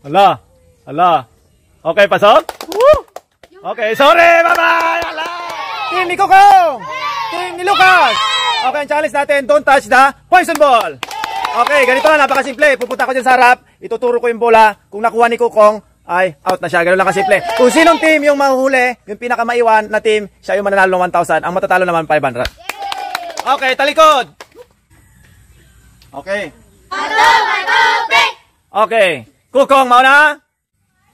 Ala. Ala. Okay, pasok. Woo! Okay, sorry. Bye-bye. Ala. Team ni Kokong. Team ni Lucas. Okay, ang challenge natin, don't touch the poison ball. Okay, ganito na, napakasimple. Pupunta ko dyan sa harap, ituturo ko yung bola. Kung nakuha ni Kokong, ay out na siya. Ganun lang kasimple. Kung sinong team yung mahuhuli, yung pinakamaiwan na team, siya yung mananalo ng 1,000. Ang matatalo naman 500. Okay, talikod. Okay. Okay. Kokong, mauna.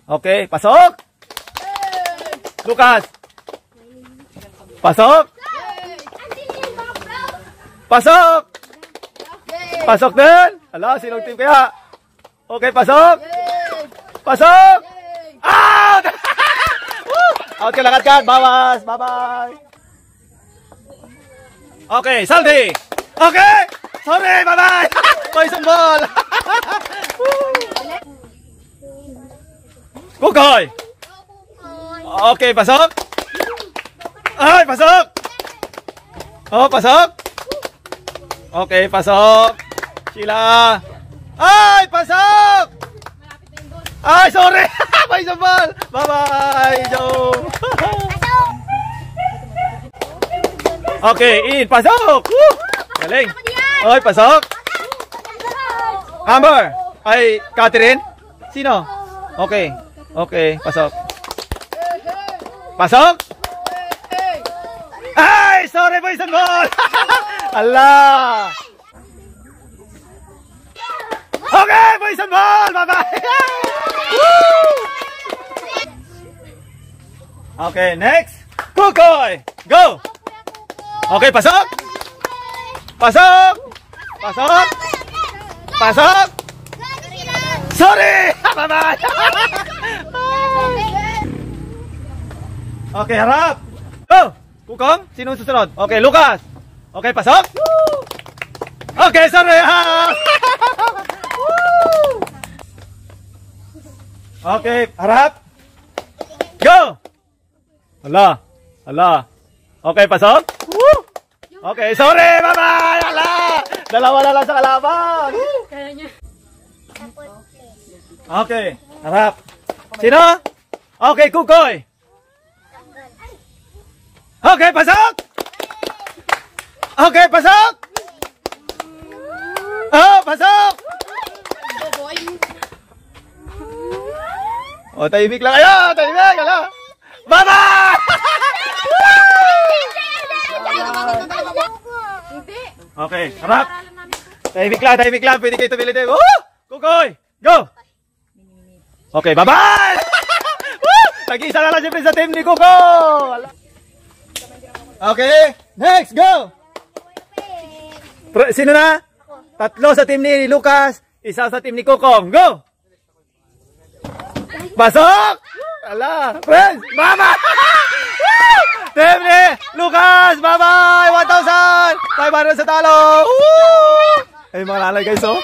Okay, pasok. Lucas. Pasok. Pasok. Pasok din. Ala, sinong team kaya? Okay, pasok. Pasok. Out. Out ka lang agad. Bawas. Bye-bye. Okay, Saldi. Okay. Sorry, bye-bye. Poison ball. Kukoy. Okay, pasok. Ay, pasok. Oh, pasok. Okay, pasok. Sheila. Ay, pasok. Ay, sorry. Poison ball. Bye-bye, Joe. Okay, in. Pasok. Woo! Galing. Ay, pasok. Amber. Ay, Catherine. Sino? Okay. Okay, pasok. Pasok. Ay, sorry, poison ball. Allah. Okay, poison ball. Bye-bye. Okay, next. Kukoy. Go. Okay, pasok. Pasok. Pasok. Pasok. Sorry. Bye-bye. Okay, harap. Go. Kukong, sino susunod? Okay, Lucas. Okay, pasok. Okay, sorry. Okay, harap. Go. Hala. Hala. Okay, pasok. Okay, sorry. Bye-bye. Hala. Dalawa na lang sa kalaban. Okay, harap. Sino? Okay, Kukoy. Okay, pasok. Okay, pasok. Oh, pasok. Oh, tahimik lang kayo. Tahimik. Hala. Bye-bye. Okay, harap. Tahimik lang. Pwede kayo tumili din. Kukoy, go. Okay, bye-bye. Nag-isa na lang siyempre sa team ni Kuko. Okay, next, go. Sino na? Tatlo sa team ni Lucas, isa sa team ni Kokong. Go. Pasok. Ala, friends, mama. Team ni Lucas, bye-bye. 1,000. 500 sa talo. Ay, mga lalay guys, oh.